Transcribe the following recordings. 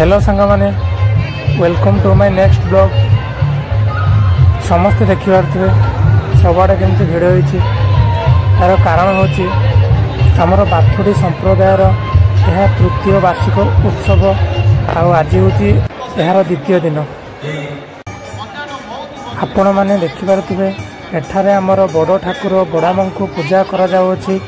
Hello सांग मैंने welcome to my next blog. समस्ते देखिपे सबआड़े केमती भिड़ होती यार कारण हूँ आमर बाथुड़ी संप्रदायर यह तृतीय वार्षिक उत्सव आज हूँ यार द्वितीय दिन। आपण मैंने देखिपे एठारे आमर बड़ ठाकुर बड़ाम को पूजा करा जाउछि।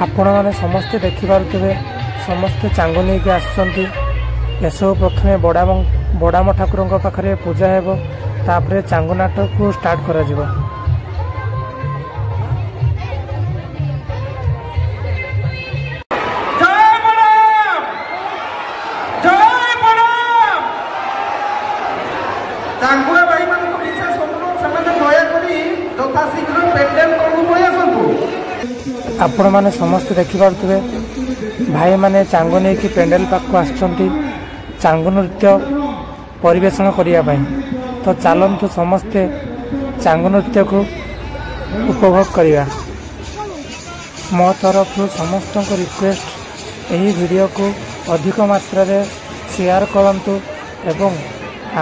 आपण मैंने समस्ते देखिपे समस्ते चांग नहीं आसुँच। एसबू प्रथमे बड़ाम ठाकुर पाखे पूजा हेब तापर चांग नाटक को स्टार्ट करा जिवो। आपण मैंने समस्ते देखिपे भाई माने चांग नहीं कि पेंडेल पाक आसुँच चांग नृत्य परिवेषण करने। तो चलतु समस्ते चांग नृत्य को उपभोग करिया। मो तरफ समस्त रिक्वेस्ट यही वीडियो को अधिक मात्रा रे शेयर करंतु एवं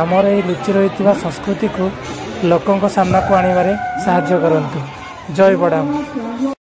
आमर ये लुचि रही संस्कृति को लोकों सामना को आनिबारे साहाय्य करंतु। जय बड़ाम।